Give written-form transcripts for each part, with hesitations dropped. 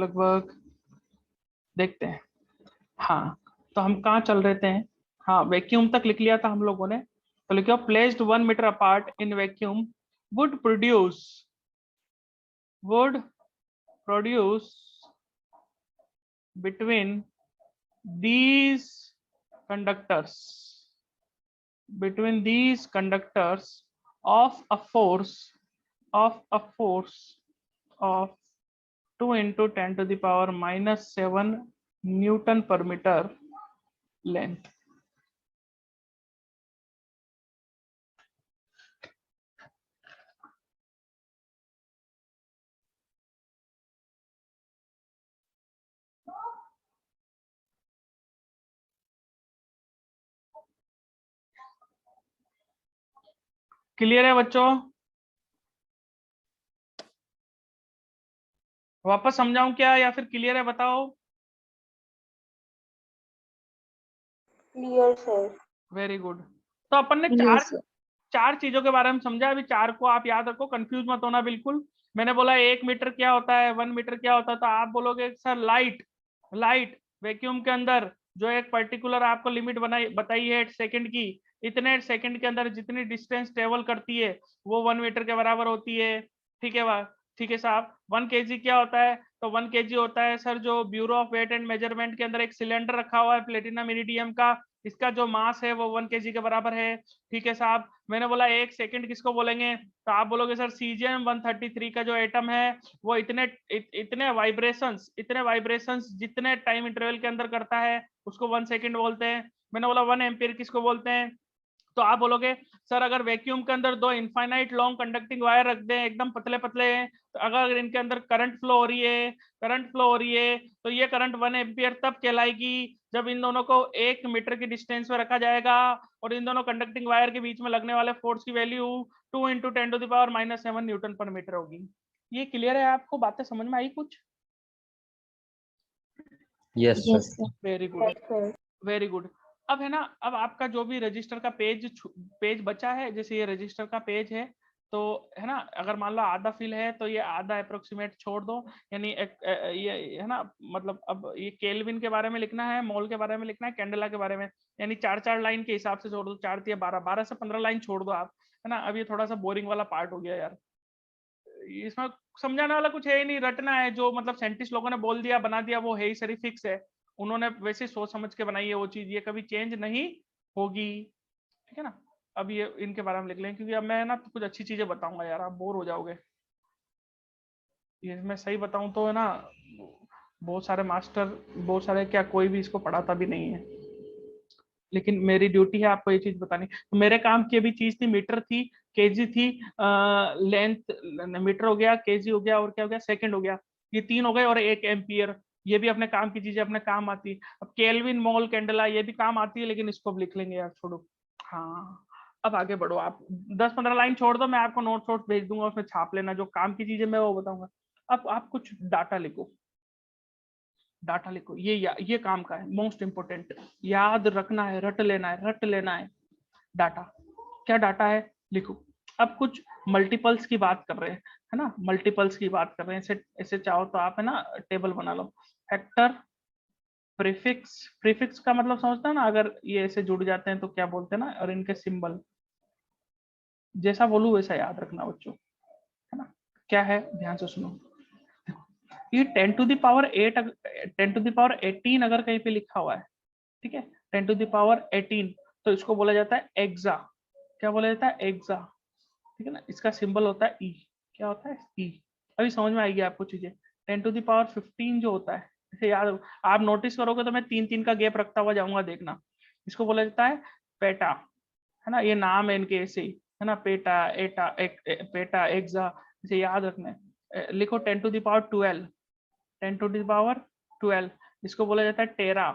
लगभग देखते हैं। हाँ, तो हम कहाँ चल रहे थे? हाँ, वैक्यूम तक लिख लिया था हम लोगों ने। तो लिखो placed 1 metre apart in vacuum would produce between these conductors of a force of 2 into 10 to the power minus 7 Newton per meter length. Clear है बच्चों? वापस समझाऊं क्या या फिर क्लियर है बताओ? Clear sir. Very good. तो अपन ने चार चीजों के बारे में समझा। अभी चार को आप याद रखो, कंफ्यूज मत होना बिल्कुल। मैंने बोला 1 मीटर क्या होता है, 1 मीटर क्या होता है, तो आप बोलोगे सर लाइट वैक्यूम के अंदर जो एक पर्टिकुलर आपको लिमिट बताई है सेकंड की, इतने सेकंड के अंदर जितनी डिस्टेंस ट्रेवल करती है वो 1 मीटर के बराबर होती है। ठीक है ठीक है साहब। 1 kg क्या होता है? तो 1 kg होता है सर जो bureau of weight and measurement के अंदर एक सिलेंडर रखा हुआ है प्लेटिनम इरिडियम का, इसका जो मास है वो 1 kg के बराबर है। ठीक है साहब। मैंने बोला 1 सेकंड किसको बोलेंगे? तो आप बोलोगे सर सीजियम 133 का जो एटम है वो इतने वाइब्रेशंस जितने टाइम इंटरवल के अंदर करता है उसको 1 सेकंड बोलते हैं। मैंने बोला 1 एम्पियर किसको बोलते हैं? तो आप बोलोगे सर अगर वैक्यूम के अंदर दो इनफाइनाइट लॉन्ग कंडक्टिंग वायर रख दें एकदम पतले पतले, तो अगर इनके अंदर करंट फ्लो हो रही है तो ये करंट 1 एम्पियर तब कहलाएगी जब इन दोनों को 1 मीटर की डिस्टेंस में रखा जाएगा और इन दोनों कंडक्टिंग वायर के बीच में लगने वाले फोर्स की value 2 into 10 to the power minus 7 newton per metre होगी। ये क्लियर है? आपको बातें समझ में आई कुछ? Yes sir. Very good very good. अब है ना, अब आपका जो भी रजिस्टर का पेज बचा है, जैसे ये रजिस्टर का पेज है तो है ना, अगर मान लो आधा फिल है तो ये आधा अप्रोक्सीमेट छोड़ दो। यानी ये है ना, मतलब अब ये केल्विन के बारे में लिखना है, मोल के बारे में लिखना है, कैंडेला के बारे में, यानी 4-4 लाइन के हिसाब से छोड़ दो। 4-12 से 15 लाइन छोड़ दो आप, है ना। अब ये थोड़ा सा बोरिंग वाला पार्ट हो गया यार, इसमें समझाने वाला कुछ है ही नहीं, रटना है जो मतलब साइंटिस्ट लोगों ने बोल दिया बना दिया वो है ही सही फिक्स है। उन्होंने वैसे सोच समझ के बनाई है वो चीज, ये कभी चेंज नहीं होगी। ठीक है ना। अब ये इनके बारे में लिख लें क्योंकि अब मैं ना कुछ अच्छी चीजें बताऊंगा यार, आप बोर हो जाओगे। ये मैं सही बताऊं तो है ना, बहुत सारे मास्टर, बहुत सारे क्या, कोई भी इसको पढ़ाता भी नहीं है, लेकिन मेरी ड्यूटी है आपको ये चीज बतानी। तो मेरे काम की अभी चीज थी, मीटर थी, केजी थी, लेंथ, मीटर हो गया, केजी हो गया, और क्या हो गया, सेकंड हो गया। ये 3 हो गए और 1 एम्पियर, ये भी अपने काम की चीजें, अपने काम आती है। अब केल्विन मोल कैंडेला ये भी काम आती है, लेकिन इसको अब लिख लेंगे यार, छोड़ो। हाँ, अब आगे बढ़ो आप। 10-15 लाइन छोड़ दो, मैं आपको नोट्स वोट्स भेज दूंगा, उसमें छाप लेना, जो काम की चीजें मैं वो बताऊंगा। अब आप कुछ डाटा लिखो, ये काम का है, मोस्ट इंपोर्टेंट, याद रखना है, रट लेना है। डाटा, क्या डाटा है, लिखो। अब कुछ मल्टीपल्स की बात कर रहे हैं, है ना, मल्टीपल्स की बात कर रहे हैं। ऐसे ऐसे चाहो तो आप है ना टेबल बना लो। फैक्टर, प्रीफिक्स का मतलब समझता है ना, अगर ये ऐसे जुड़ जाते हैं तो क्या बोलते हैं ना, और इनके सिंबल, जैसा बोलूं वैसा याद रखना बच्चों, है ना। क्या है, ध्यान से सुनो। ये 10⁸ 10⁸18 अगर कहीं पे लिखा हुआ है, ठीक है, 10⁸18, तो इसको बोला जाता है एक्सा। क्या बोला जाता है? एक्सा। ठीक है ना, इसका सिंबल होता है ई। क्या होता है? ई। अभी समझ में आएगी आपको चीजें। 10⁻15 जो होता है, इसे याद, आप नोटिस करोगे तो मैं 3-3 का गैप रखता हुआ जाऊंगा, देखना। इसको बोला जाता है पेटा, है ना, ये नाम है इनके ऐसे ही, है ना, पेटा, पेटा, एक्सा, इसे याद रखना है। लिखो 10⁻12, 10⁻12, इसको बोला जाता है टेरा।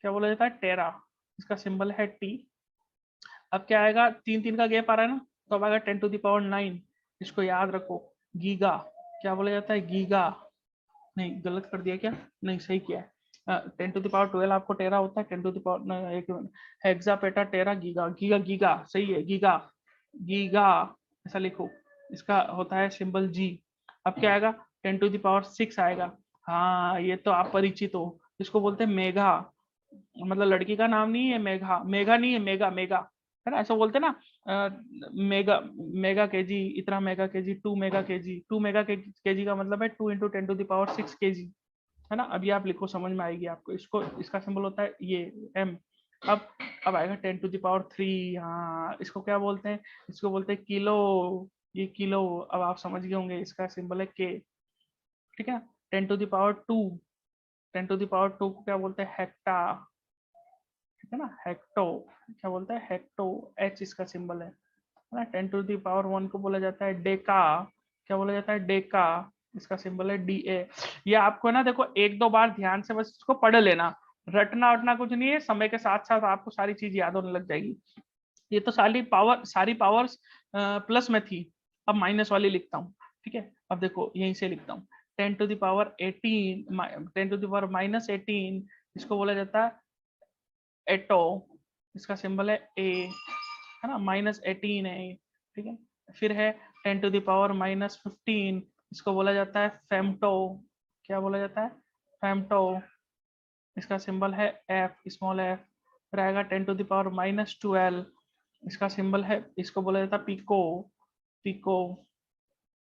क्या बोला जाता है? टेरा। इसका सिंबल है टी। अब क्या आएगा, 3-3 का गैप आ रहा है ना, तो अब आएगा 10⁹ इसको याद रखो। गीगा। क्या बोला जाता है? गीगा। नहीं, गलत कर दिया क्या? नहीं, सही किया है। 10⁻12 आपको टेरा होता है, 10⁻, एक हेक्सा, पेटा, टेरा, गीगा, गीगा, गीगा, सही है, गीगा, गीगा, ऐसा लिखो। इसका होता है सिंबल जी। अब क्या आएगा? 10⁻6 आएगा। हाँ ये तो आप परिचित हो, इसको बोलते हैं मेघा, मतलब लड़की का नाम नहीं है मेघा, मेघा नहीं है मेगा, मेगा है ना, ऐसा बोलते हैं ना। मेगा, मेगा केजी, इतना mega KG, 2 mega KG, 2 mega KG का मतलब है 2 × 10⁶ kg, है ना। अभी आप लिखो, समझ में आएगी आपको। इसको, इसका सिंबल होता है ये m। अब अब आएगा 10⁻3। हाँ इसको क्या बोलते हैं, इसको बोलते हैं किलो, ये किलो। अब आप समझ गए होंगे, इसका सिंबल है k, ठीक है। 10⁻2, 10⁻2 को क्या बोलते हैं, हेक्टा, ठीक है ना, हेक्टो, क्या बोलते हैं, हेक्टो, h इसका सिंबल है ना। 10⁻1 को बोला जाता है डेका, क्या बोला जाता है, डेका, इसका सिंबल है DA। ये आपको ना देखो एक दो बार ध्यान से बस इसको पढ़ लेना, रटना वटना कुछ नहीं है, समय के साथ साथ आपको सारी चीज याद होने लग जाएगी। ये तो सारी पावर्स प्लस में थी, अब माइनस वाली लिखता हूँ, ठीक है। अब देखो यहीं से लिखता हूँ, 10⁻18, 10⁻−18, इसको बोला जाता है एटो, इसका सिंबल है ए, है ना, -18 है ये, ठीक है। फिर है 10⁻−15, इसको बोला जाता है फेम्टो, क्या बोला जाता है, फेम्टो, इसका सिंबल है एफ, स्मॉल एफ। फिर आएगा 10⁻−12, इसका सिंबल है, इसको बोला जाता है पिको, पिको,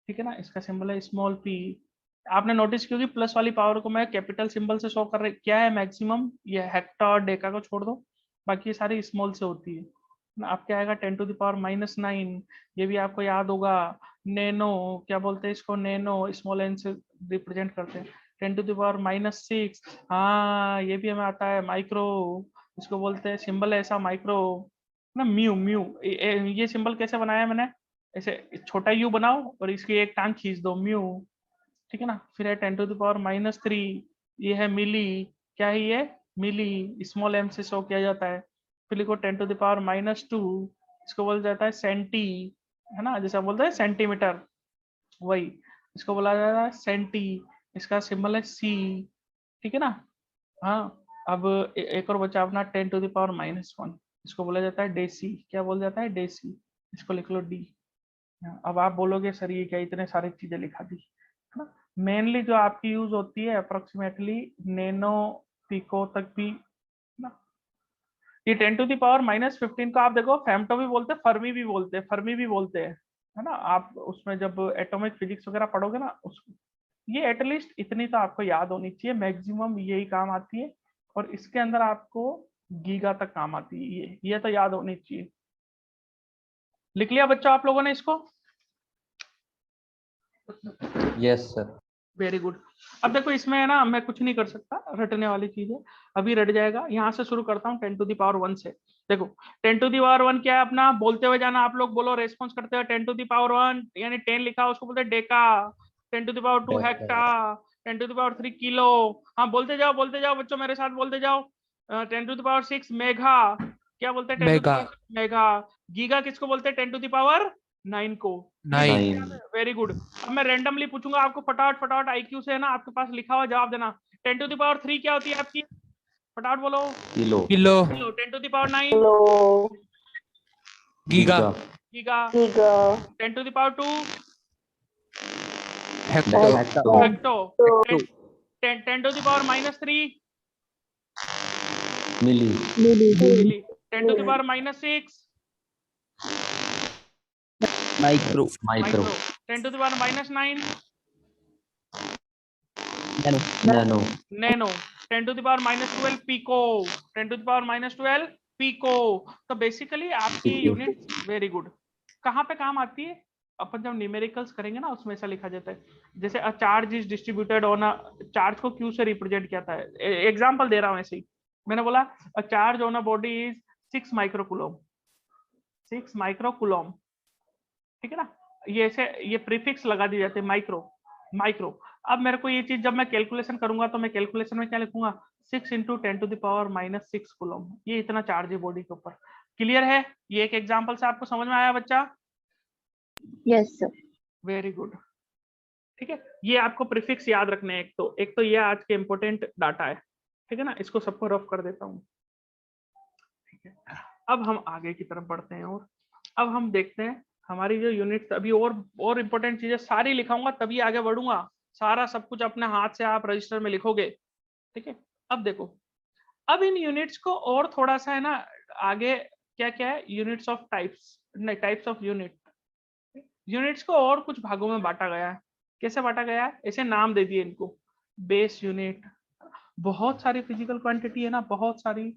ठीक है ना, इसका सिंबल है स्मॉल पी। आपने नोटिस किया कि प्लस वाली पावर को मैं कैपिटल सिंबल से शो कर रही, क्या है मैक्सिमम, ये हेक्टा और डेका को छोड़ दो, बाकी ये सारी स्मॉल से होती है ना। अब क्या आएगा 10⁻−9, ये भी आपको याद होगा। नैनो, क्या बोलते हैं इसको, नैनो, स्मॉल एन से रिप्रेजेंट करते हैं। 10⁻−6, हाँ ये भी हमें आता है। माइक्रो, इसको बोलते हैं, सिंबल है ऐसा माइक्रो ना, म्यू, म्यू। ये सिंबल कैसे बनाया मैंने, ऐसे छोटा यू बनाओ और इसकी एक टांग खींच दो, म्यू, ठीक है ना। फिर है 10⁻−3, ये है मिली, क्या है ये, मिली, स्मॉल एम से शो किया जाता है। फिर लिखो 10⁻−2, इसको बोला जाता है सेंटी, है ना, जैसे बोलते हैं सेंटीमीटर, वही, इसको बोला जाता है सेंटी, इसका सिंबल है सी, ठीक है ना। हाँ अब एक और बचा अपना 10⁻−1, इसको बोला जाता है डेसी, क्या बोला जाता है, डेसी, इसको लिख लो डी। अब आप बोलोगे सर ये क्या इतने सारी चीजें लिखा दी, है ना। मेनली जो आपकी यूज होती है अप्रोक्सीमेटली नैनो पिको तक भी ना। ये 10⁻−15 को आप देखो फेम्टो भी बोलते हैं, फर्मी भी बोलते हैं, फर्मी भी बोलते हैं, है ना। आप उसमें जब एटॉमिक फिजिक्स वगैरह पढ़ोगे ना उस, ये एटलीस्ट इतनी तो आपको याद होनी चाहिए, मैक्सिमम यही काम आती है। और इसके अंदर आपको गीगा तक काम आती है, ये तो याद होनी चाहिए। लिख लिया बच्चों आप लोगों ने इसको? Yes sir. Very good. अब देखो इसमें है ना, मैं कुछ नहीं कर सकता, रटने वाली चीज है, अभी रट जाएगा। यहाँ से शुरू करता हूँ 10⁻1 से। देखो 10⁻1 क्या है अपना, बोलते हुए जाना, आप लोग बोलो, रेस्पॉन्स करते हुए। 10⁻1 यानी 10 लिखा उसको बोलते हैं डेका, 10⁻2 हेक्टा, 10⁻3 किलो। हाँ बोलते जाओ बच्चों, मेरे साथ बोलते जाओ। 10⁻6 मेघा, क्या बोलते हैं, मेगा 10⁻6 मेघा। गीगा किसको बोलते हैं, 10�9 को। ये 9 वेरी गुड। अब मैं रैंडमली पूछूंगा आपको, फटाफट फटाफट आईक्यू से है ना, आपके पास लिखा हुआ जवाब देना। 10⁻3 क्या होती है आपकी, फटाफट बोलो। Kilo. Kilo 10⁻9 giga giga. 10⁻2 hecto hecto. 10⁻−3 milli. Milli. 10⁻−6 micro micro. 10⁻−9 nano. Nano. 10⁻12 pico, 10⁻12 pico. तो बेसिकली आपकी यूनिट, वेरी गुड, कहाँ पे काम आती है, अपन जब न्यूमेरिकल्स करेंगे ना उसमें ऐसा लिखा जाता है, जैसे a charge is distributed on a, charge को क्यू से रिप्रेजेंट किया था। एग्जांपल दे रहा हूँ ऐसे ही, मैंने बोला a charge on a body is 6 microcoulomb, 6 microcoulomb, ठीक है ना। ये ऐसे ये प्रीफिक्स लगा दी जाती है, माइक्रो, माइक्रो। अब मेरे को ये चीज जब मैं कैलकुलेशन करूंगा तो मैं कैलकुलेशन में क्या लिखूंगा, 6 × 10⁻⁻6 कूलम, ये इतना चार्ज है बॉडी के ऊपर। क्लियर है, ये एक एग्जांपल से आपको समझ में आया बच्चा? Yes sir. वेरी गुड, ठीक है। ये आपको प्रीफिक्स याद रखने हैं, एक तो ये आज के इंपॉर्टेंट डाटा है, ठीक है ना, इसको सबको रफ कर देता हूँ, ठीक है। अब हम आगे की तरफ बढ़ते हैं, और अब हम देखते हैं हमारी जो यूनिट, अभी और इंपॉर्टेंट चीजें सारी लिखाऊंगा तभी आगे बढ़ूंगा, सारा सब कुछ अपने हाथ से आप रजिस्टर में लिखोगे, ठीक है। अब देखो, अब इन यूनिट्स को और थोड़ा सा है ना आगे क्या क्या है, यूनिट्स ऑफ टाइप्स, नहीं टाइप्स ऑफ यूनिट, यूनिट्स को और कुछ भागों में बांटा गया है। कैसे बांटा गया है, ऐसे नाम दे दिए इनको, बेस यूनिट, बहुत सारी फिजिकल क्वांटिटी है ना, बहुत सारी,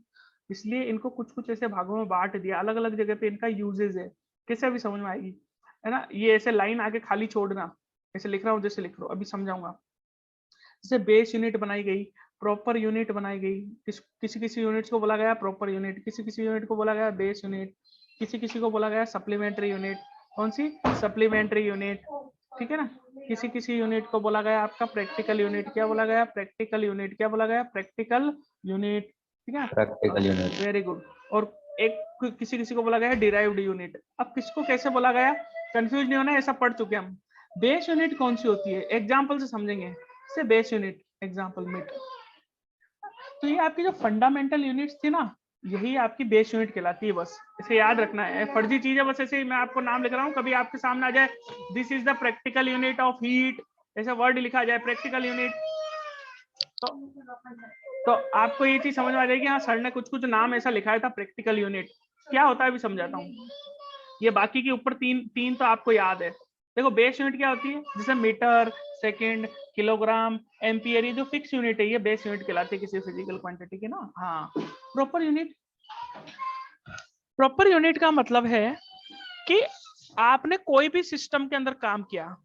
इसलिए इनको कुछ कुछ ऐसे भागों में बांट दिया, अलग अलग जगह पे इनका यूजेज है। कैसे अभी समझ में आएगी, है ना, ये ऐसे लाइन आगे खाली छोड़ना, ऐसे लिख रहा हूँ जैसे लिख रहा हूँ, अभी समझाऊंगा। जैसे बेस यूनिट बनाई गई, प्रॉपर यूनिट बनाई गई, किसी किसी यूनिट्स को बोला गया प्रॉपर यूनिट, किसी किसी यूनिट को बोला गया बेस यूनिट, किसी किसी को बोला गया सप्लीमेंट्री यूनिट। कौन सी, सप्लीमेंट्री यूनिट, ठीक है ना। किसी किसी यूनिट को बोला गया आपका प्रैक्टिकल यूनिट, क्या बोला गया, प्रैक्टिकल यूनिट, क्या बोला गया, प्रैक्टिकल यूनिट, ठीक है, प्रैक्टिकल यूनिट। Very good. और एक किसी किसी को बोला गया डिराइव्ड यूनिट। अब किसको कैसे बोला गया, कंफ्यूज नहीं होना, ऐसा पढ़ चुके हम। बेस यूनिट कौन सी होती है, एग्जाम्पल से समझेंगे। से बेस यूनिट, एग्जाम्पल मीट, तो ये आपकी जो फंडामेंटल यूनिट्स थी ना, यही आपकी बेस यूनिट कहलाती है। बस इसे याद रखना है, फर्जी चीज है बस, ऐसे ही मैं आपको नाम लिख रहा हूँ, कभी आपके सामने आ जाए this is the practical unit of heat, ऐसे वर्ड लिखा जाए प्रैक्टिकल यूनिट, तो आपको ये चीज समझ में आ जाएगी, हाँ सर ने कुछ कुछ नाम ऐसा लिखा था प्रैक्टिकल यूनिट क्या होता है, अभी समझाता हूँ। ये बाकी के ऊपर तीन तो आपको याद है। देखो बेस यूनिट क्या होती है, जैसे मीटर, सेकंड, किलोग्राम, एम्पियर, ये जो फिक्स यूनिट है ये बेस यूनिट कहलाती है किसी फिजिकल क्वांटिटी की ना। हाँ, प्रॉपर यूनिट, प्रॉपर यूनिट का मतलब है कि आपने कोई भी सिस्टम के अंदर काम किया,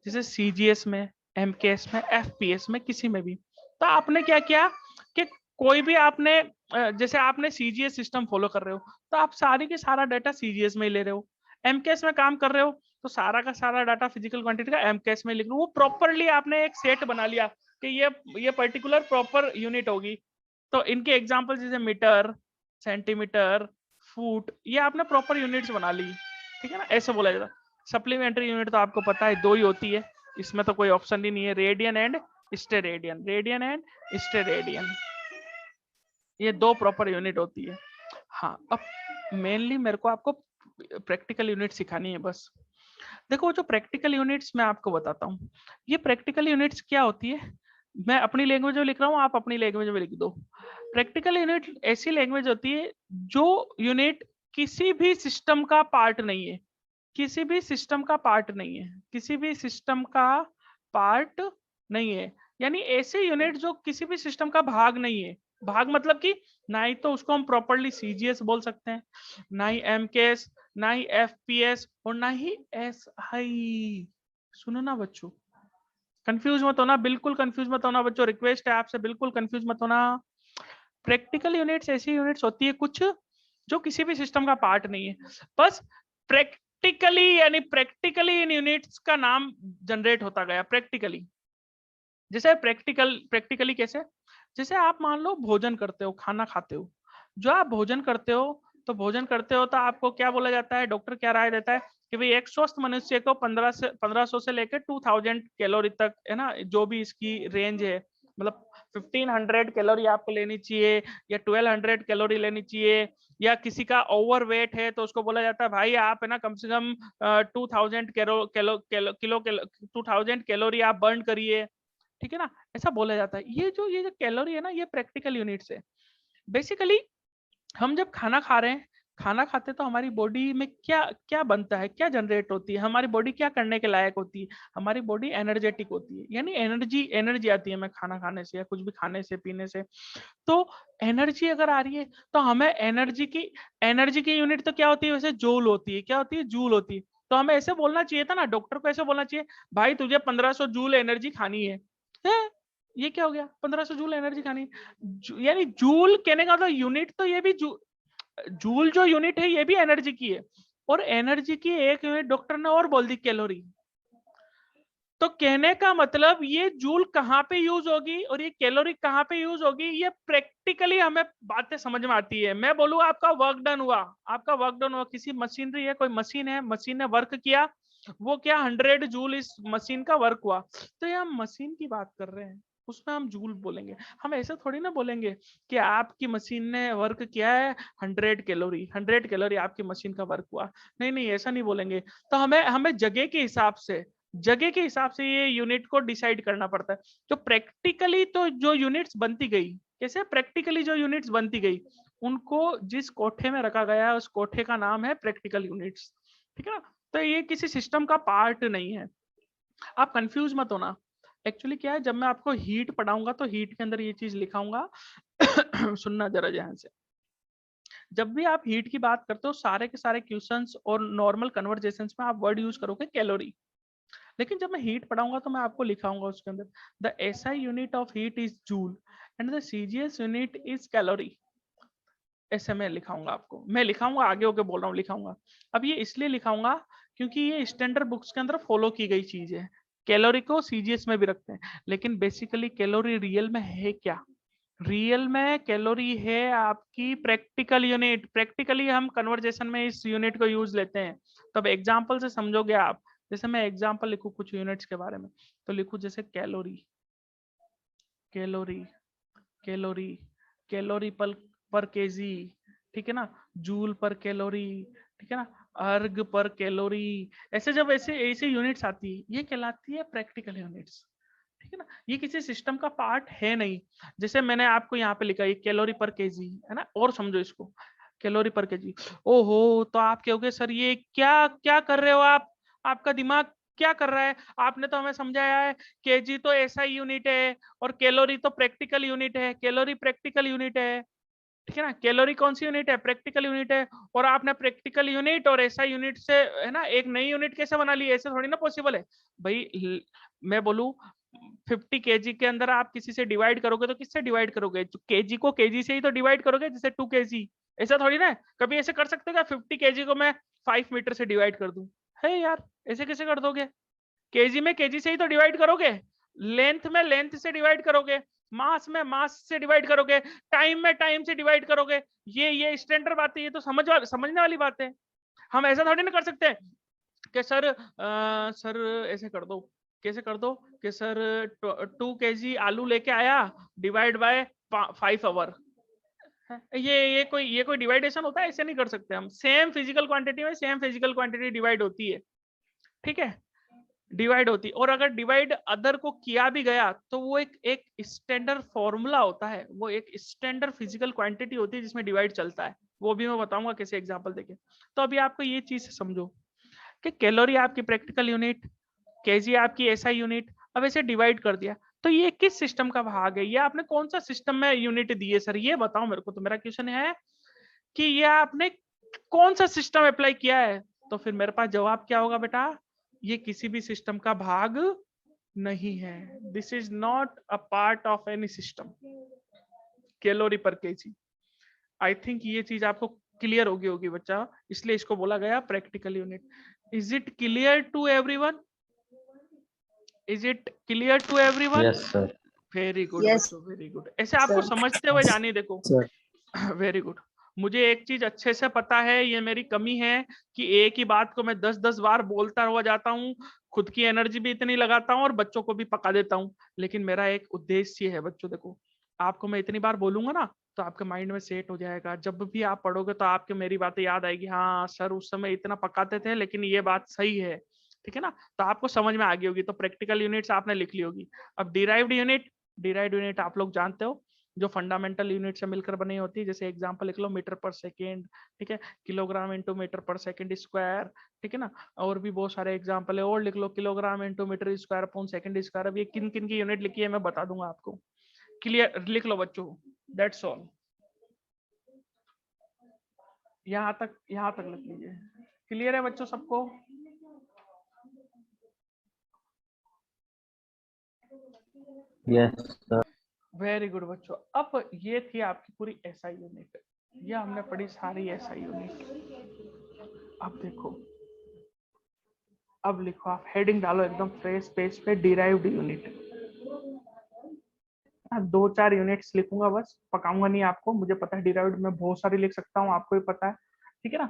जैसे सीजीएस में, एमकेएस में, एफपीएस में, किसी में भी, तो आपने क्या किया कि कोई भी आपने जैसे आपने सीजीएस सिस्टम फॉलो कर रहे हो तो आप सारी के सारा डाटा सीजीएस में ही ले रहे हो। एमकेएस में काम कर रहे हो तो सारा का सारा डाटा फिजिकल क्वांटिटी का एमकेएस में लिख रहे हो। वो प्रॉपरली आपने एक सेट बना लिया कि ये पर्टिकुलर प्रॉपर यूनिट होगी। तो इनके एग्जांपल जैसे मीटर, सेंटीमीटर, फुट, ये आपने प्रॉपर यूनिट्स बना ली, ठीक है ना, ऐसे बोला जाता है। सप्लीमेंट्री यूनिट तो आपको पता है दो ही होती है, इसमें तो कोई ऑप्शन ही नहीं है, radian and steradian, radian and steradian, ये दो प्रॉपर यूनिट होती है। हाँ, अब मेनली मेरे को आपको प्रैक्टिकल यूनिट सिखानी है बस। देखो जो प्रैक्टिकल यूनिट्स मैं आपको बताता हूँ, ये प्रैक्टिकल यूनिट्स क्या होती है, मैं अपनी लैंग्वेज में लिख रहा हूँ, आप अपनी लैंग्वेज में लिख दो। प्रैक्टिकल यूनिट ऐसी लैंग्वेज होती है जो यूनिट किसी भी सिस्टम का पार्ट नहीं है, किसी भी सिस्टम का पार्ट नहीं है, किसी भी सिस्टम का पार्ट नहीं है, यानी ऐसे यूनिट जो किसी भी सिस्टम का भाग नहीं है। भाग मतलब कि ना ही तो उसको हम प्रॉपर्ली सीजीएस बोल सकते हैं, ना ही एमकेएस, ना ही एफपीएस, और ना ही एसआई। सुनो ना बच्चों, कंफ्यूज मत होना, बिल्कुल कंफ्यूज मत होना बच्चों, रिक्वेस्ट है आपसे, बिल्कुल कंफ्यूज मत होना। प्रैक्टिकल यूनिट्स ऐसी यूनिट्स होती है कुछ जो किसी भी सिस्टम का पार्ट नहीं है, बस प्रैक्टिकली, यानी प्रैक्टिकली इन यूनिट्स का नाम जनरेट होता गया प्रैक्टिकली। जैसे प्रैक्टिकली कैसे, जैसे आप मान लो भोजन करते हो, खाना खाते हो, जो आप भोजन करते हो तो भोजन करते हो तो आपको क्या बोला जाता है, डॉक्टर क्या राय देता है कि भाई एक स्वस्थ मनुष्य को 1500 से लेकर 2000 कैलोरी तक, है ना, जो भी इसकी रेंज है, मतलब 1500 कैलोरी आपको लेनी चाहिए या 1200 कैलोरी लेनी चाहिए। या किसी का ओवर वेट है तो उसको बोला जाता है भाई आप है ना कम से कम 2000 2000 कैलोरी आप बर्न करिए, ठीक है ना, ऐसा बोला जाता है। ये जो कैलोरी है ना, ये प्रैक्टिकल यूनिट्स है। बेसिकली हम जब खाना खा रहे हैं, खाना खाते तो हमारी बॉडी में क्या क्या बनता है, क्या जनरेट होती है, हमारी बॉडी क्या करने के लायक होती है, हमारी बॉडी एनर्जेटिक होती है, यानी एनर्जी आती है हमें खाना खाने से या कुछ भी खाने से पीने से। तो एनर्जी अगर आ रही है तो हमें एनर्जी की यूनिट तो क्या होती है वैसे, जूल होती है। क्या होती है, जूल होती है। तो हमें ऐसे बोलना चाहिए था ना, डॉक्टर को ऐसे बोलना चाहिए भाई तुझे 1500 जूल एनर्जी खानी है। ये क्या हो गया, 1500 जूल एनर्जी खानी, यानी जूल कहने का मतलब यूनिट तो ये भी जूल जो यूनिट है ये भी एनर्जी की है, और एनर्जी की एक यूनिट डॉक्टर ने और बोल दी कैलोरी। तो कहने का मतलब ये जूल कहाँ पे यूज होगी और ये कैलोरी कहाँ पे यूज होगी, ये प्रैक्टिकली हमें बातें समझ में आती है। मैं बोलूँ आपका वर्क डन हुआ, आपका वर्क डन हुआ, किसी मशीनरी है, कोई मशीन है, मशीन ने वर्क किया, वो क्या 100 जूल इस मशीन का वर्क हुआ, तो ये हम मशीन की बात कर रहे हैं, उसमें हम जूल बोलेंगे। हम ऐसे थोड़ी ना बोलेंगे कि आपकी मशीन ने वर्क किया है 100 कैलोरी आपकी मशीन का वर्क हुआ, नहीं नहीं ऐसा नहीं बोलेंगे। तो हमें जगह के हिसाब से, जगह के हिसाब से ये यूनिट को डिसाइड करना पड़ता है। जो प्रैक्टिकली तो जो यूनिट्स बनती गई, कैसे प्रैक्टिकली जो यूनिट्स बनती गई उनको जिस कोठे में रखा गया है उस कोठे का नाम है प्रैक्टिकल यूनिट्स, ठीक है ना। तो ये किसी सिस्टम का पार्ट नहीं है, आप कंफ्यूज मत होना। एक्चुअली क्या है, जब मैं आपको हीट पढ़ाऊंगा तो हीट के अंदर ये चीज लिखाऊंगा सुनना जरा ध्यान से। जब भी आप हीट की बात करते हो सारे के सारे क्वेश्चंस और नॉर्मल कन्वर्जेशंस में आप वर्ड यूज करोगे कैलोरी, लेकिन जब मैं हीट पढ़ाऊंगा तो मैं आपको लिखाऊंगा उसके अंदर the SI unit of heat is joule and the CGS unit is calorie. ऐसे मैं लिखाऊंगा आपको, मैं लिखाऊंगा आगे होके बोल रहा हूँ लिखाऊंगा। अब ये इसलिए लिखाऊंगा क्योंकि ये स्टैंडर्ड बुक्स के अंदर फॉलो की गई चीज है। कैलोरी को सीजीएस में भी रखते हैं, लेकिन बेसिकली कैलोरी रियल में है क्या? रियल में कैलोरी है आपकी प्रैक्टिकल यूनिट। प्रैक्टिकली हम कन्वर्जेशन में इस यूनिट को यूज लेते हैं। तब एग्जांपल से समझोगे आप। जैसे मैं एग्जांपल लिखूं कुछ यूनिट्स के बारे में, तो लिखूं जैसे कैलोरी, कैलोरी, कैलोरी, कैलोरी पर केजी, ठीक है ना, जूल पर कैलोरी, ठीक है ना, अर्ग पर कैलोरी। ऐसे जब ऐसे ऐसे यूनिट्स आती है ये कहलाती है प्रैक्टिकल यूनिट्स, ठीक है ना। ये किसी सिस्टम का पार्ट है नहीं। जैसे मैंने आपको यहाँ पे लिखा है कैलोरी पर केजी, है ना, और समझो इसको कैलोरी पर केजी। ओहो, तो आप कहोगे सर ये क्या क्या कर रहे हो आप, आपका दिमाग क्या कर रहा है? आपने तो हमें समझाया है केजी तो ऐसा यूनिट है और कैलोरी तो प्रैक्टिकल यूनिट है। कैलोरी प्रैक्टिकल यूनिट है, ठीक है ना। कैलोरी कौन सी यूनिट है? प्रैक्टिकल यूनिट है। और आपने प्रैक्टिकल यूनिट और ऐसा यूनिट से, है ना, एक नई यूनिट कैसे बना ली? ऐसे थोड़ी ना पॉसिबल है भाई। मैं बोलूं 50 केजी के अंदर आप किसी से डिवाइड करोगे तो किससे डिवाइड करोगे? केजी को केजी से ही तो डिवाइड करोगे, जैसे 2 केजी। ऐसा थोड़ी ना है। कभी ऐसे कर सकते हो क्या 50 केजी को मैं 5 मीटर से डिवाइड कर दूं? है यार, ऐसे कैसे कर दोगे? केजी में केजी से ही तो डिवाइड करोगे, लेंथ में लेंथ से डिवाइड करोगे, मास में मास से डिवाइड करोगे, टाइम में टाइम से डिवाइड करोगे। ये स्टैंडर्ड बात है, ये तो समझने वाली बात है। हम ऐसा थोड़ी ना कर सकते हैं कि सर ऐसे कर दो, कैसे कर दो कि सर 2 केजी आलू लेके आया डिवाइड बाय 5 आवर। ये कोई डिवाइडेशन होता है? ऐसे नहीं कर सकते हम। सेम फिजिकल क्वांटिटी में सेम फिजिकल क्वांटिटी डिवाइड होती है, ठीक है, डिवाइड होती। और अगर डिवाइड अदर को किया भी गया तो वो एक स्टैंडर्ड फॉर्मूला होता है, वो एक स्टैंडर्ड फिजिकल क्वांटिटी होती है जिसमें डिवाइड चलता है। वो भी मैं बताऊंगा कैसे एग्जांपल देके। तो अभी आपको ये चीज समझो कि कैलोरी आपकी प्रैक्टिकल यूनिट, केजी आपकी एसआई यूनिट। अब ऐसे डिवाइड कर दिया तो ये किस सिस्टम का भाग है? ये आपने कौन सा सिस्टम में यूनिट दी है सर, ये बताओ मेरे को। तो मेरा क्वेश्चन है कि ये आपने कौन सा सिस्टम अप्लाई किया है? तो फिर मेरे पास जवाब क्या होगा बेटा? ये किसी भी सिस्टम का भाग नहीं है। This is not a part of any system. Calorie पर केजी, आई थिंक ये चीज आपको क्लियर होगी बच्चा, इसलिए इसको बोला गया practical unit. Is it clear to everyone? Is it clear to everyone? Yes, sir. Very good Yes, बच्चों, वेरी गुड। ऐसे आपको sir. समझते हुए जाने देखो। Sir very good. मुझे एक चीज अच्छे से पता है, ये मेरी कमी है कि एक ही बात को मैं 10-10 बार बोलता हुआ जाता हूँ, खुद की एनर्जी भी इतनी लगाता हूँ और बच्चों को भी पका देता हूँ। लेकिन मेरा एक उद्देश्य है बच्चों, देखो आपको मैं इतनी बार बोलूंगा ना तो आपके माइंड में सेट हो जाएगा। जब भी आप पढ़ोगे तो आपके मेरी बातें याद आएगी, हाँ सर उस समय इतना पकाते थे लेकिन ये बात सही है, ठीक है ना। तो आपको समझ में आ गई होगी। तो प्रैक्टिकल यूनिट्स आपने लिख ली होगी। अब डिराइव्ड यूनिट, डिराइव्ड यूनिट आप लोग जानते हो जो फंडामेंटल यूनिट से मिलकर बनी होती है। जैसे एग्जांपल लिख लो मीटर पर सेकेंड, ठीक है, किलोग्राम इंटू मीटर पर सेकेंड स्क्वायर, ठीक है ना। और भी बहुत सारे एग्जांपल है, और लिख लो kilogram into metre square upon second square. अब ये किन किन की यूनिट लिखी है मैं बता दूंगा आपको। क्लियर? लिख लो बच्चों, दैट्स ऑल। यहाँ तक लिख लीजिए। क्लियर है बच्चों सबको? Yes, sir. वेरी गुड बच्चों। अब ये थी आपकी पूरी एसआई यूनिट, ये हमने पढ़ी सारी एसआई यूनिट। अब देखो, अब लिखो आप हेडिंग डालो एकदम फ्रेश पेज पे, डिराइव्ड यूनिट। 2-4 यूनिट्स लिखूंगा बस, पकाऊंगा नहीं आपको। मुझे पता है डिराइव्ड में बहुत सारी लिख सकता हूँ, आपको भी पता है, ठीक है ना।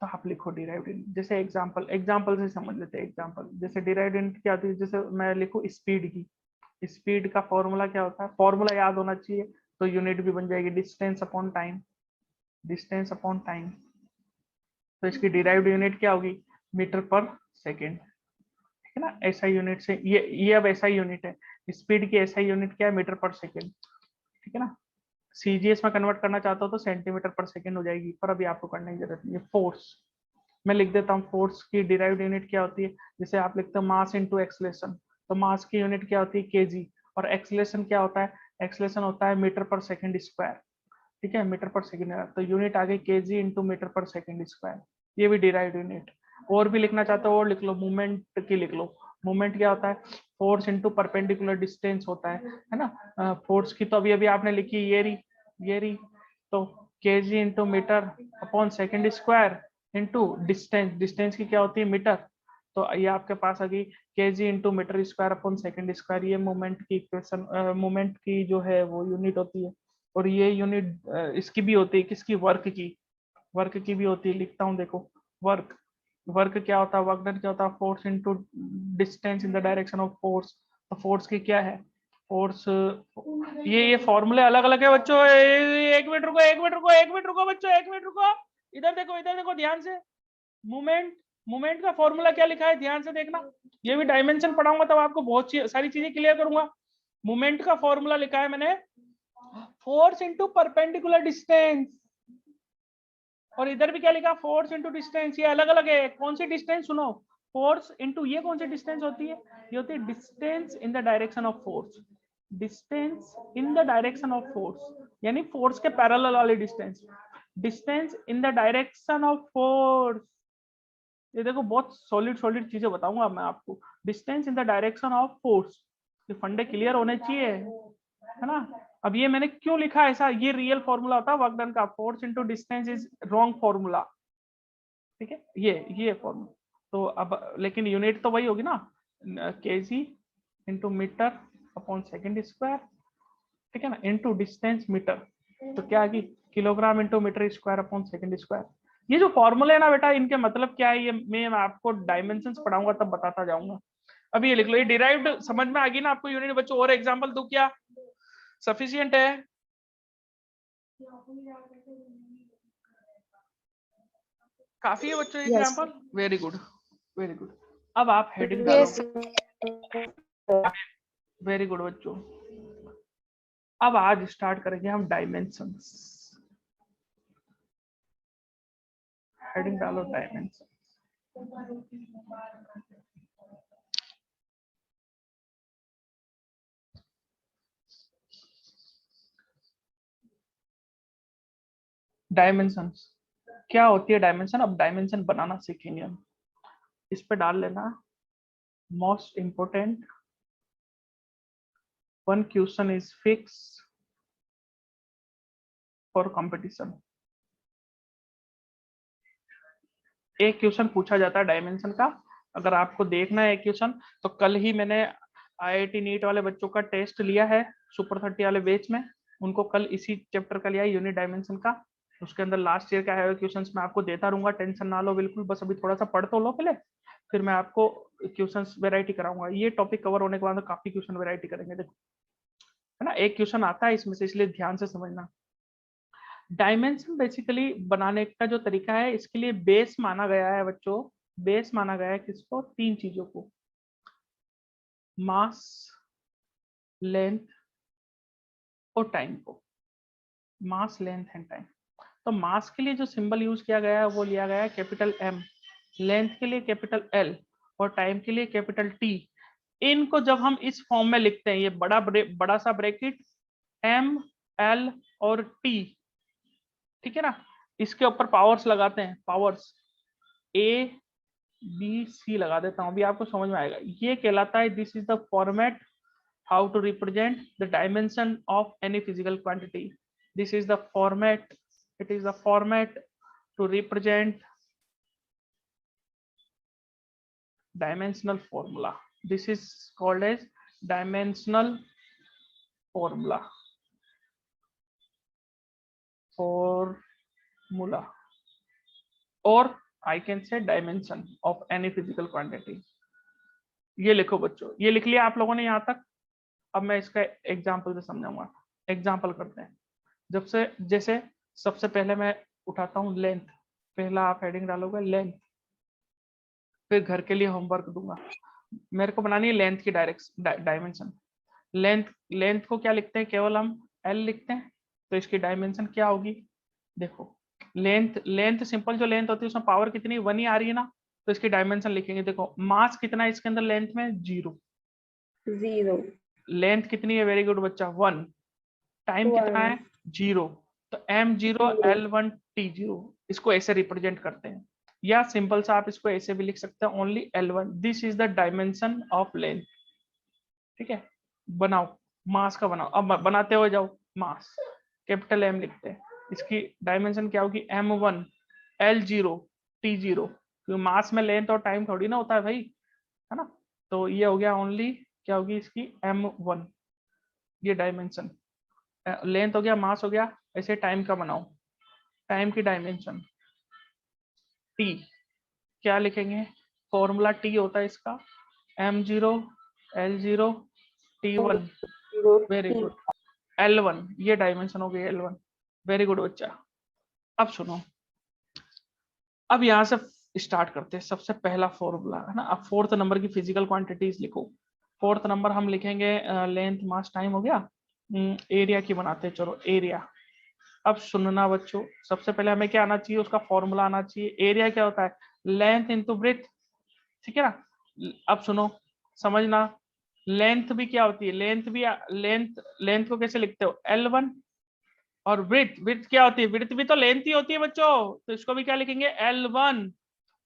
तो आप लिखो डिराइव्ड यूनिट। जैसे एग्जांपल से समझ लेते हैं। एग्जांपल जैसे डिराइव्ड यूनिट क्या होती है, जैसे मैं लिखूं स्पीड की, स्पीड का फॉर्मूला क्या होता है? फॉर्मूला याद होना चाहिए, तो यूनिट भी बन जाएगी distance upon time, distance upon time. तो इसकी डिराइव्ड यूनिट क्या होगी? मीटर पर सेकेंड, ठीक है ना। एसआई यूनिट से ये अब एसआई यूनिट है, स्पीड की एसआई यूनिट क्या है, मीटर पर सेकेंड, ठीक है ना। सीजीएस में कन्वर्ट करना चाहता हो तो सेंटीमीटर पर सेकेंड हो जाएगी, पर अभी आपको करने की जरूरत नहीं है। फोर्स मैं लिख देता हूँ, फोर्स की डिराइव्ड यूनिट क्या होती है, जैसे आप लिखते हो मास इनटू एक्सेलरेशन, तो मास की यूनिट क्या होती है, केजी, और एक्सेलरेशन क्या होता है, एक्सेलरेशन होता है मीटर पर सेकंड स्क्वायर, ठीक है, मीटर पर सेकंड, तो यूनिट आ गई केजी इंटू मीटर पर सेकंड स्क्वायर, ये भी डिराइव्ड यूनिट। और भी लिखना चाहते हो और लिख लो, मूवमेंट की लिख लो, मूवमेंट क्या होता है, फोर्स इंटू परपेंडिकुलर डिस्टेंस होता है ना। फोर्स की तो अभी अभी आपने लिखी ये रही, तो kg into metre upon second square into distance, distance की क्या होती है, मीटर, तो ये आपके पास आ गई kg into metre square upon second square, ये मूवमेंट की इक्वेशन, मूवमेंट की जो है वो यूनिट होती है। और ये यूनिट इसकी भी होती है, किसकी, वर्क की भी होती है, लिखता हूँ देखो, वर्क क्या होता है, वर्क डन क्या होता है, force into distance in the direction of force, तो फोर्स की क्या है, फोर्स, ये फॉर्मूले अलग अलग है बच्चों, एक मिनट रुको बच्चों, एक मिनट रुको, इधर देखो ध्यान से, मूवमेंट का फॉर्मूला क्या लिखा है, ध्यान से देखना, ये भी डायमेंशन पढ़ाऊंगा तब आपको बहुत सारी चीजें क्लियर करूंगा। मूवमेंट का फॉर्मूला लिखा है मैंने, फोर्स इंटू परपेंडिकुलर डिस्टेंस, और इधर भी क्या लिखा, फोर्स इंटू डिस्टेंस, ये अलग अलग है, कौन सी डिस्टेंस सुनो, फोर्स इंटू ये कौन सी डिस्टेंस होती है, ये होती है distance in the direction of force, distance in the direction of force, यानी फोर्स के पैरेलल वाली distance, distance in the direction of force, ये देखो बहुत सॉलिड चीजें बताऊंगा मैं आपको, distance in the direction of force, ये फंडे क्लियर होने चाहिए, है ना। अब ये मैंने क्यों लिखा ऐसा, ये रियल फॉर्मूला होता है वर्क डन का, force into distance is wrong formula, ठीक है, ये फॉर्मूला, तो अब लेकिन यूनिट तो वही होगी ना, kg into metre upon second square, ठीक है ना, इंटू डिस्टेंस मीटर, तो क्या आएगी, kilogram into metre square upon second square. ये जो फॉर्मूले है ना बेटा, इनके मतलब क्या है, ये मैं आपको डायमेंशंस पढ़ाऊंगा तब बताता जाऊंगा। अभी ये लिख लो, ये डिराइव्ड समझ में आ गई ना आपको यूनिट बच्चों, और एग्जांपल दूं क्या, सफिशिएंट है, काफी है बच्चों Yes. Example, very good. अब आप हेडिंग Yes. डालो, वेरी गुड बच्चों। अब आज स्टार्ट करेंगे हम डायमेंशंस, हेडिंग डालो डायमेंशन। डायमेंशंस क्या होती है, डायमेंशन, अब डायमेंशन बनाना सीखेंगे हम, इस पे डाल लेना, most important, one question is fixed for competition, एक क्वेश्चन पूछा जाता है डायमेंशन का, अगर आपको देखना है क्वेश्चन तो कल ही मैंने आईआईटी नीट वाले बच्चों का टेस्ट लिया है, सुपर 30 वाले बैच में, उनको कल इसी चैप्टर का लिया यूनिट डायमेंशन का, उसके अंदर लास्ट ईयर का है क्वेश्चंस मैं आपको देता रहूंगा, टेंशन ना लो बिल्कुल, बस अभी थोड़ा सा पढ़ तो लो पहले, फिर मैं आपको क्वेश्चंस वैरायटी कराऊंगा, ये टॉपिक कवर होने के बाद काफी क्वेश्चन वैरायटी करेंगे, देखो है ना, एक क्वेश्चन आता है इसमें से, इसलिए ध्यान से समझना। डायमेंशन बेसिकली बनाने का जो तरीका है, इसके लिए बेस माना गया है बच्चों, बेस माना गया है किसको, तीन चीजों को, मास, लेंथ और टाइम को, मास लेंथ एंड टाइम। तो मास के लिए जो सिंबल यूज किया गया है वो लिया गया है कैपिटल एम, लेंथ के लिए कैपिटल एल और टाइम के लिए कैपिटल टी। इनको जब हम इस फॉर्म में लिखते हैं, ये बड़ा सा ब्रैकेट एम एल और टी, ठीक है ना, इसके ऊपर पावर्स लगाते हैं, पावर्स ए बी सी लगा देता हूं, अभी आपको समझ में आएगा, ये कहलाता है, this is the format how to represent the dimension of any physical quantity, this is the format, it is the format to represent dimensional formula, this is called as dimensional formula or I can say dimension of any physical quantity। ये लिखो बच्चों, ये लिख लिया आप लोगों ने यहाँ तक, अब मैं इसका एग्जाम्पल से समझाऊंगा, एग्जाम्पल करते हैं, जब से जैसे सबसे पहले मैं उठाता हूँ लेंथ, पहला आप हेडिंग डालोगे लेंथ, फिर घर के लिए होमवर्क दूंगा, मेरे को बनानी है लेंथ की डायमेंशन। लेंथ को क्या लिखते हैं, केवल हम एल लिखते हैं, तो इसकी डायमेंशन क्या होगी, देखो लेंथ सिंपल जो लेंथ होती है उसमें पावर कितनी 1 ही आ रही है ना, तो इसकी डायमेंशन लिखेंगे। देखो मास कितना है इसके अंदर लेंथ में 0, लेंथ कितनी है, वेरी गुड बच्चा 1, टाइम कितना है 0, तो m0 l1 t0, इसको ऐसे रिप्रेजेंट करते हैं, या सिंपल सा आप इसको ऐसे भी लिख सकते हैं only l1, this is the dimension of length. ठीक है, बनाओ मास का बनाओ, अब बनाते हुए जाओ। मास कैपिटल M लिखते हैं, इसकी डायमेंशन क्या होगी m1 l0 t0, क्योंकि मास में लेंथ और टाइम थोड़ी ना होता है भाई, है ना, तो ये हो गया ओनली क्या होगी इसकी m1, ये डायमेंशन, लेंथ हो गया, मास हो गया, ऐसे टाइम का बनाओ, टाइम की डायमेंशन t क्या लिखेंगे, फॉर्मूला t होता है इसका m0 l0 t1, very good, L1, ये डायमेंशन हो गई L1, वेरी गुड बच्चा। अब सुनो, अब यहां से स्टार्ट करते हैं, सबसे पहला फॉर्मूला है ना, अब 4th नंबर की फिजिकल क्वांटिटीज लिखो। 4th नंबर हम लिखेंगे लेंथ मास टाइम हो गया, एरिया की बनाते हैं, चलो एरिया। अब सुनना बच्चों, सबसे पहले हमें क्या आना चाहिए, उसका फॉर्मूला आना चाहिए। एरिया क्या होता है, लेंथ इंटू ब्रेथ, ठीक है ना। अब सुनो समझना, लेंथ भी क्या होती है, लेंथ को कैसे लिखते हो L1, और विड्थ क्या होती है, विड्थ भी तो लेंथ ही होती है बच्चों, तो इसको भी क्या लिखेंगे L1,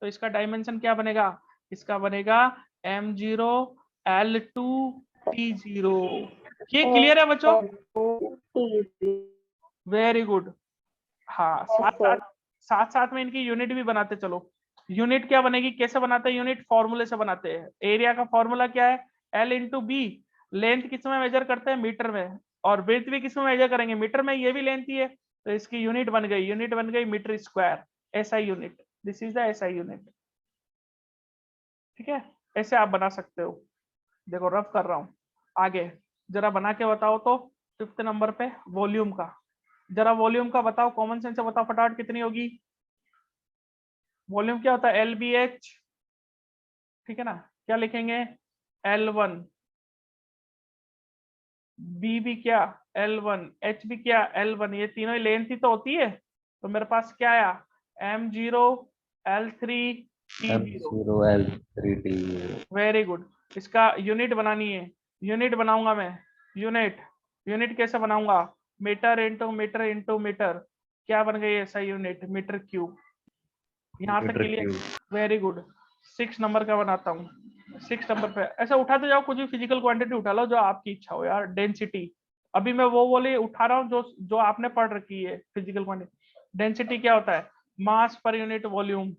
तो इसका डायमेंशन क्या बनेगा, इसका बनेगा m0 l2 t0। ये क्लियर है बच्चों, वेरी गुड। हाँ, साथ साथ में इनकी यूनिट भी बनाते चलो। यूनिट क्या बनेगी, कैसे बनाते हैं यूनिट, फॉर्मूले से बनाते हैं। एरिया का फॉर्मूला क्या है, L इंटू बी, लेंथ किस में मेजर करते हैं, मीटर में, और ब्रेथ भी किस में मेजर करेंगे, मीटर में, ये भी लेंथ ही है, तो इसकी यूनिट बन गई metre square, SI unit, this is the SI unit. ठीक है, ऐसे आप बना सकते हो। देखो रफ कर रहा हूँ, आगे जरा बना के बताओ तो। 5th नंबर पे वॉल्यूम का, जरा वॉल्यूम का बताओ, कॉमन सेंस से बताओ फटाफट कितनी होगी। वॉल्यूम क्या होता है, LBH, ठीक है ना, क्या लिखेंगे L1, B भी क्या L1, H भी क्या L1, ये तीनों ही लेंथ ही तो होती है, तो मेरे पास क्या आया m0 l3 t0, l3 t0, very good. इसका यूनिट बनानी है, यूनिट बनाऊंगा मैं, यूनिट कैसे बनाऊंगा, मीटर इंटू मीटर, क्या बन गई ऐसा यूनिट, मीटर क्यूब। यहाँ तक metre clear, cube. Very good. 6 number का बनाता हूँ, 6 नंबर पे ऐसा उठाते जाओ, कुछ भी फिजिकल क्वांटिटी उठा लो जो आपकी इच्छा हो यार। डेंसिटी, अभी मैं वो बोले उठा रहा हूँ जो जो आपने पढ़ रखी है फिजिकल क्वांटिटी। डेंसिटी क्या होता है, mass per unit volume,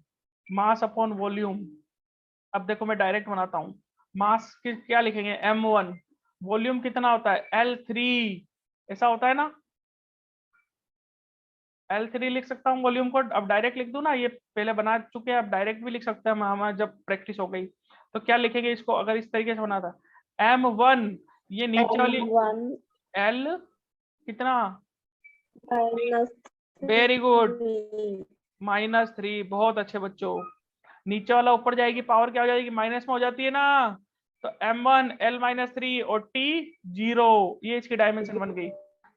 mass upon volume. अब देखो मैं डायरेक्ट बनाता हूँ, मास की क्या लिखेंगे m1, वॉल्यूम कितना होता है L3, ऐसा होता है ना, L3 लिख सकता हूँ वॉल्यूम को। अब डायरेक्ट लिख दूं ना, ये पहले बना चुके हैं, अब डायरेक्ट भी लिख सकते हैं हमारा जब प्रैक्टिस हो गई। तो क्या लिखेंगे इसको, अगर इस तरीके से बना था m1, ये नीचे वाली L कितना, वेरी गुड, -3, बहुत अच्छे बच्चों। नीचे वाला ऊपर जाएगी, पावर क्या हो जाएगी, माइनस में हो जाती है ना, तो m1 l-3 और t0, ये इसकी डायमेंशन बन गई।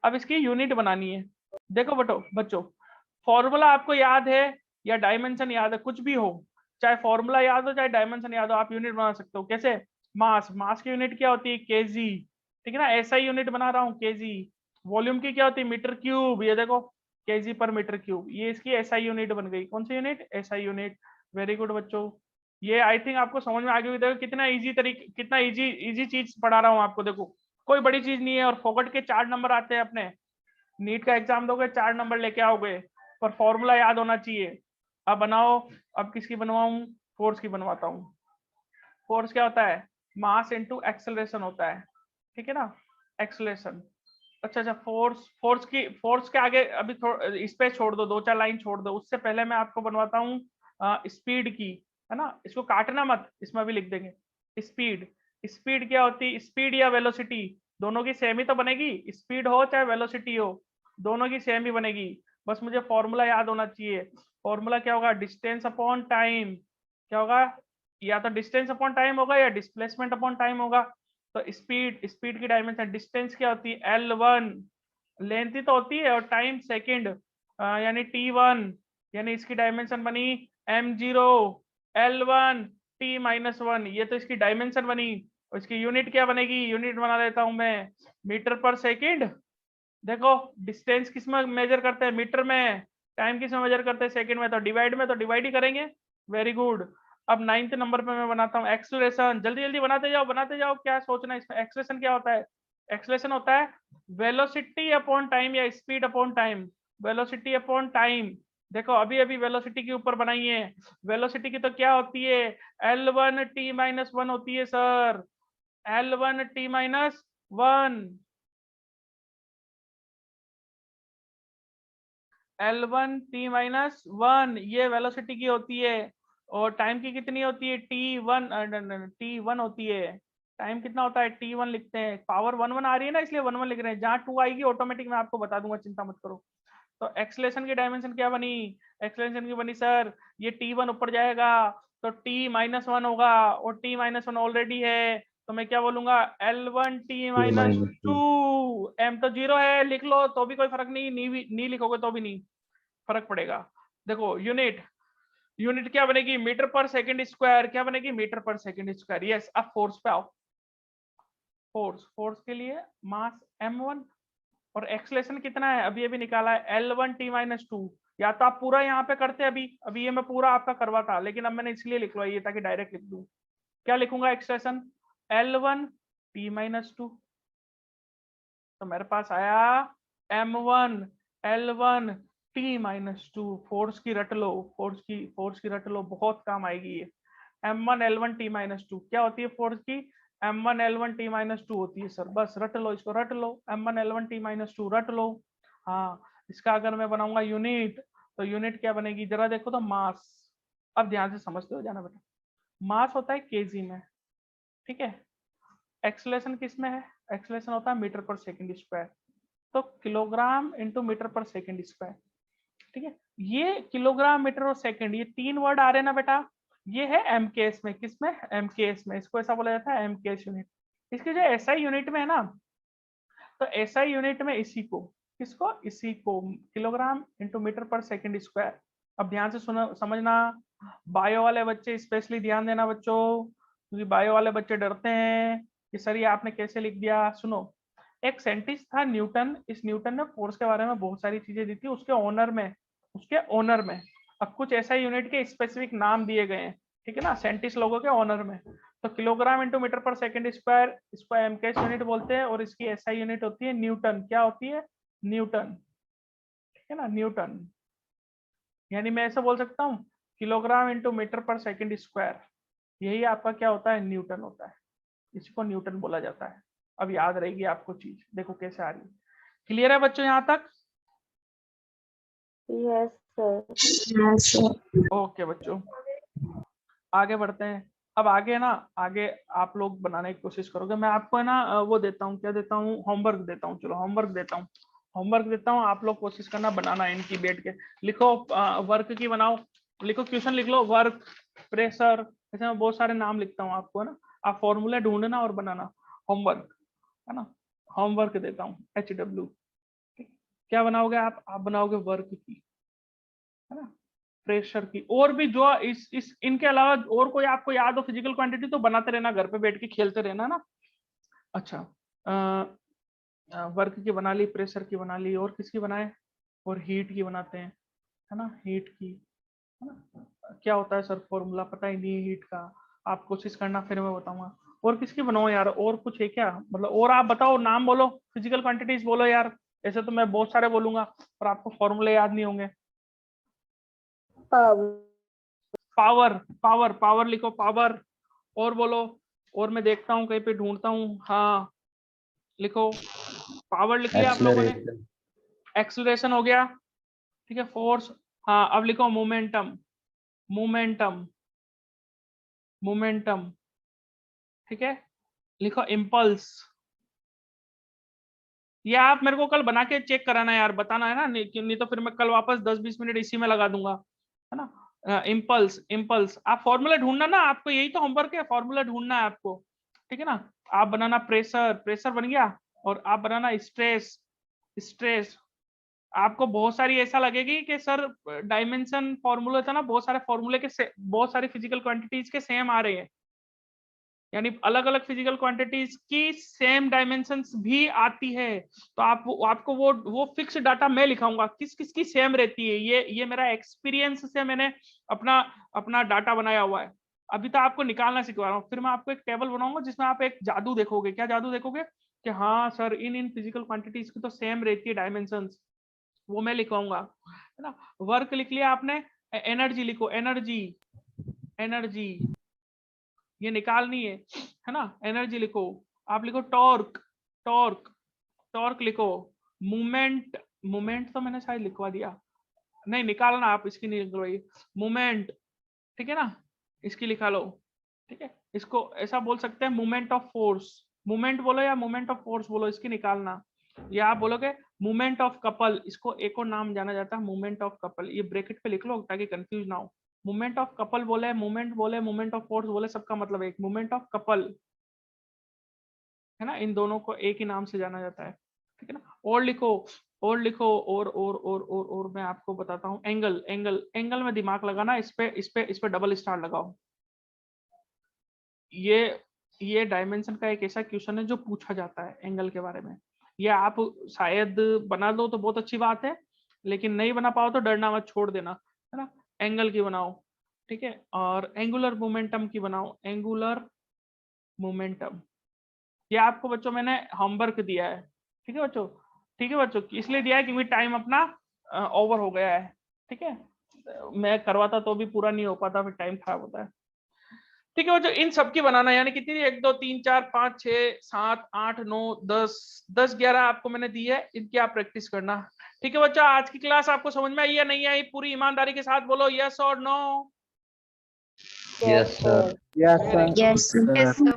अब इसकी यूनिट बनानी है। देखो बच्चों, फॉर्मूला आपको याद है या डायमेंशन याद है, कुछ भी हो, चाहे फॉर्मूला याद हो चाहे डायमेंशन याद हो, आप यूनिट बना सकते हो। कैसे, मास की यूनिट क्या होती है केजी, ठीक है ना, ऐसा ही यूनिट बना रहा हूँ केजी। वॉल्यूम की क्या होती है मीटर क्यूब, ये देखो केजी पर मीटर क्यूब, ये इसकी एसआई यूनिट बन गई। कौन सी unit, SI unit, very good बच्चों। ये आई थिंक आपको समझ में आ गई। देखो कितना इजी तरीके, कितना इजी चीज पढ़ा रहा हूँ आपको, देखो कोई बड़ी चीज नहीं है, और फोकट के 4 नंबर आते हैं अपने, नीट का एग्जाम दोगे 4 नंबर लेके आओगे, पर फॉर्मूला याद होना चाहिए। अब बनाओ, अब किसकी बनवाऊं, फोर्स की बनवाता हूँ। फोर्स क्या होता है, मास इनटू एक्सेलरेशन होता है, ठीक है ना, एक्सेलरेशन। अच्छा, फोर्स के आगे अभी इस पे छोड़ दो, 2-4 लाइन छोड़ दो, उससे पहले मैं आपको बनवाता हूँ स्पीड की, है ना, इसको काटना मत, इसमें भी लिख देंगे स्पीड। स्पीड क्या होती है, स्पीड या वेलोसिटी, दोनों की सेम ही तो बनेगी, स्पीड हो चाहे वेलोसिटी हो, दोनों की सेम ही बनेगी। बस मुझे फॉर्मूला याद होना चाहिए। फॉर्मूला क्या होगा, डिस्टेंस अपॉन टाइम, क्या होगा या तो डिस्टेंस अपॉन टाइम होगा या डिस्प्लेसमेंट अपॉन टाइम होगा। तो स्पीड की डायमेंशन, डिस्टेंस क्या होती है L1, लेंथ ही तो होती है, और टाइम सेकंड यानी T1, यानी इसकी डायमेंशन बनी m0 L1 T-1, ये तो इसकी डायमेंशन बनी। और इसकी यूनिट क्या बनेगी, यूनिट बना देता हूं मैं मीटर पर सेकंड। देखो डिस्टेंस किस में मेजर करते हैं, मीटर में, टाइम किस में मेजर करते हैं, सेकंड में, तो डिवाइड में, तो डिवाइड ही करेंगे। Very good. अब 9th नंबर पे मैं बनाता हूँ एक्सेलरेशन। जल्दी जल्दी बनाते जाओ, क्या सोचना है इसमें। एक्सेलरेशन क्या होता है, एक्सेलरेशन होता है वेलोसिटी अपॉन टाइम या speed upon time, velocity upon time. देखो अभी अभी वेलोसिटी के ऊपर बनाई है, वेलोसिटी की तो क्या होती है L1 T-1 होती है sir, L1 T-1, L1 T-1 ये वेलोसिटी की होती है। और टाइम की कितनी होती है T1 होती है। टाइम कितना होता है T1 लिखते हैं, पावर 1 आ रही है ना, इसलिए 1 लिख रहे हैं। जहां 2 आएगी ऑटोमेटिक मैं आपको बता दूंगा, चिंता मत करो। तो एक्सेलरेशन की डायमेंशन क्या बनी, एक्सेलरेशन की बनी सर ये T1 ऊपर जाएगा तो T-1 होगा, और T-1 ऑलरेडी है, तो मैं क्या बोलूंगा L1 T-2। m तो 0 है, लिख लो तो भी कोई फर्क नहीं, नहीं लिखोगे तो भी नहीं फर्क पड़ेगा। देखो यूनिट क्या बनेगी, मीटर पर सेकंड स्क्वायर, क्या बनेगी मीटर पर सेकंड स्क्वायर। यस, अब फोर्स पे आओ। फोर्स के लिए मास m1, और एक्सेलरेशन कितना है अभी अभी निकाला है L1 T-2। या तो आप पूरा यहाँ पे करते अभी ये मैं पूरा आपका करवाता, लेकिन अब मैंने इसलिए लिखवाई है ताकि डायरेक्ट लिख दूं। क्या लिखूंगा एक्सप्रेशन L1 T-2, तो मेरे पास आया M1 L1 T-2। फोर्स की रट लो, फोर्स की रट लो, बहुत काम आएगी ये। M1 L1 T-2 क्या होती है फोर्स की, M1 L1 T-2 होती है सर, बस रट लो, इसको रट लो, M1 L1 T-2 रट लो। हाँ, इसका अगर मैं बनाऊंगा यूनिट, तो यूनिट क्या बनेगी जरा देखो तो, मास। अब ध्यान से समझते हो जाना बेटा, मास होता है केजी में, ठीक है। एक्सेलरेशन किस में है, एक्सेलरेशन होता है मीटर पर सेकंड स्क्वायर, तो किलोग्राम इंटू मीटर पर सेकंड स्क्वायर, ठीक है। ये किलोग्राम मीटर और सेकंड, ये 3 वर्ड आ रहे हैं ना बेटा, ये है एमकेएस में, किसमें एमकेएस में, इसको ऐसा बोला जाता है एमकेएस यूनिट। इसकी जो एसआई यूनिट में है ना, तो एसआई यूनिट में इसी को, किसको, इसी को किलोग्राम इंटू मीटर पर सेकंड स्क्वायर। अब ध्यान से सुनो समझना, बायो वाले बच्चे स्पेशली ध्यान देना बच्चों, क्योंकि बायो वाले बच्चे डरते हैं कि सर ये आपने कैसे लिख दिया। सुनो, एक साइंटिस्ट था न्यूटन, इस न्यूटन ने फोर्स के बारे में बहुत सारी चीजें दी थी, उसके ओनर में अब कुछ ऐसा यूनिट के स्पेसिफिक नाम दिए गए हैं, ठीक है ना, साइंटिस्ट लोगों के ऑनर में। तो किलोग्राम इंटू मीटर पर सेकंड स्क्वायर, इसको एमकेएस यूनिट बोलते हैं, और इसकी एसआई यूनिट होती है न्यूटन। क्या होती है, न्यूटन, ठीक है ना, न्यूटन। यानी मैं ऐसा बोल सकता हूँ किलोग्राम इंटू मीटर पर सेकंड स्क्वायर, यही आपका क्या होता है, न्यूटन होता है, इसी को न्यूटन बोला जाता है। अब याद रहेगी आपको चीज, देखो कैसे आ रही है। क्लियर है बच्चों यहाँ तक? Yes, sir. ओके बच्चों, आगे बढ़ते हैं। अब आगे ना, आगे आप लोग बनाने की कोशिश करोगे, मैं आपको है ना वो देता हूँ, क्या देता हूँ, होमवर्क देता हूँ। चलो होमवर्क देता हूँ, आप लोग कोशिश करना बनाना, इनकी बैठ के लिखो, वर्क की बनाओ, लिखो क्वेश्चन लिख लो, वर्क, प्रेशर, ऐसे मैं बहुत सारे नाम लिखता हूँ आपको, है ना, आप फॉर्मूले ढूंढना और बनाना। होमवर्क, है ना, होमवर्क देता हूँ HW। क्या बनाओगे आप बनाओगे वर्क की, है ना, प्रेशर की, और भी जो इस इनके अलावा और कोई आपको याद हो फिजिकल क्वांटिटी तो बनाते रहना, घर पे बैठ के खेलते रहना ना। अच्छा, वर्क की बना ली, प्रेशर की बना ली, और किसकी बनाए, और हीट की बनाते हैं, है ना, हीट की, है ना। क्या होता है सर फॉर्मूला, पता ही नहीं है हीट का, आप कोशिश करना फिर मैं बताऊंगा। और किसकी बनाओ यार, और कुछ है क्या, मतलब और आप बताओ, नाम बोलो, फिजिकल क्वांटिटीज बोलो यार, ऐसे तो मैं बहुत सारे बोलूंगा पर आपको फॉर्मूले याद नहीं होंगे। पावर लिखो, पावर, और बोलो, और मैं देखता हूँ कहीं पे ढूंढता हूँ, हाँ लिखो, पावर लिख लिया आप लोगों ने, एक्सेलरेशन हो गया, ठीक है, फोर्स, हाँ अब लिखो मोमेंटम, मोमेंटम, ठीक है, लिखो इम्पल्स। ये आप मेरे को कल बना के चेक कराना यार, बताना है ना, नहीं तो फिर मैं कल वापस 10-20 मिनट इसी में लगा दूंगा, है ना। Impulse impulse. आप फॉर्मूला ढूंढना ना, आपको यही तो होमवर्क है, फॉर्मूला ढूंढना है आपको, ठीक है ना। आप बनाना प्रेशर, प्रेशर बन गया, और आप बनाना स्ट्रेस, स्ट्रेस। आपको बहुत सारी ऐसा लगेगी कि सर डायमेंशन फॉर्मूला था ना, बहुत सारे फॉर्मूले के बहुत सारी फिजिकल क्वांटिटीज के सेम आ रहे हैं, यानी अलग अलग फिजिकल क्वांटिटीज की सेम डायमेंशंस भी आती है। तो आपको वो फिक्स डाटा मैं लिखाऊंगा किस किस की सेम रहती है। ये मेरा एक्सपीरियंस से मैंने अपना अपना डाटा बनाया हुआ है। अभी तो आपको निकालना सिखा रहा हूँ, फिर मैं आपको एक टेबल बनाऊंगा जिसमें आप एक जादू देखोगे। क्या जादू देखोगे? कि हाँ sir in in physical quantities की तो सेम रहती है डायमेंशंस, वो मैं लिखवाऊंगा, है ना। वर्क लिख लिया आपने, एनर्जी लिखो, एनर्जी, एनर्जी ये निकालनी है ना। एनर्जी लिखो, आप लिखो टॉर्क, टॉर्क, टॉर्क लिखो। मूवमेंट, मूवमेंट तो मैंने शायद लिखवा दिया, नहीं निकालना आप, इसकी नहीं लिखवाई। मूवमेंट, ठीक है ना, इसकी लिखा लो, ठीक है। इसको ऐसा बोल सकते हैं मूवमेंट ऑफ फोर्स, मूवमेंट बोलो या मूवमेंट ऑफ फोर्स बोलो, इसकी निकालना। या आप बोलोगे मूवमेंट ऑफ कपल, इसको एक और नाम जाना जाता है मूवमेंट ऑफ कपल, ये ब्रैकेट पे लिख लो ताकि कंफ्यूज ना हो। मूवमेंट ऑफ कपल बोले, मूवमेंट बोले, मूवमेंट ऑफ फोर्स बोले, सबका मतलब एक मूवमेंट ऑफ कपल, है ना। इन दोनों को एक ही नाम से जाना जाता है, ठीक है ना। और लिखो, और लिखो, और मैं आपको बताता हूँ। एंगल, एंगल, एंगल में दिमाग लगाना, इस पे डबल स्टार लगाओ। ये डायमेंशन का एक ऐसा क्वेश्चन है जो पूछा जाता है एंगल के बारे में। ये आप शायद बना दो तो बहुत अच्छी बात है, लेकिन नहीं बना पाओ तो डरना मत, छोड़ देना, है ना। एंगल की बनाओ, ठीक है। और एंगुलर मोमेंटम की बनाओ, एंगुलर मोमेंटम। ये आपको बच्चों मैंने होमवर्क दिया है, ठीक है बच्चों, ठीक है बच्चों। इसलिए दिया है क्योंकि टाइम अपना ओवर हो गया है, ठीक है। मैं करवाता तो भी पूरा नहीं हो पाता, फिर टाइम खराब होता है, ठीक है बच्चों। इन सब की बनाना, यानी कितनी, 1 2 3 4 5 6 7 8 9 10 10 11 आपको मैंने दी है, इनकी आप प्रैक्टिस करना, ठीक है बच्चों। आज की क्लास आपको समझ में आई या नहीं आई? पूरी ईमानदारी के साथ बोलो यस और no. Yes, sir. Yes, Yes, sir. Yes, sir.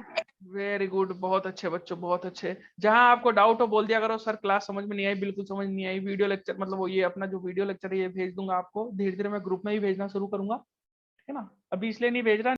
Very good, बहुत अच्छे बच्चों, बहुत अच्छे। जहां आपको डाउट हो बोल दिया करो सर क्लास समझ में नहीं आई, बिल्कुल समझ नहीं आई। वीडियो लेक्चर मतलब वो ये अपना जो वीडियो लेक्चर है ये भेज दूंगा आपको, धीरे धीरे मैं ग्रुप में ही भेजना शुरू करूंगा, ठीक है ना। अभी इसलिए नहीं भेज रहा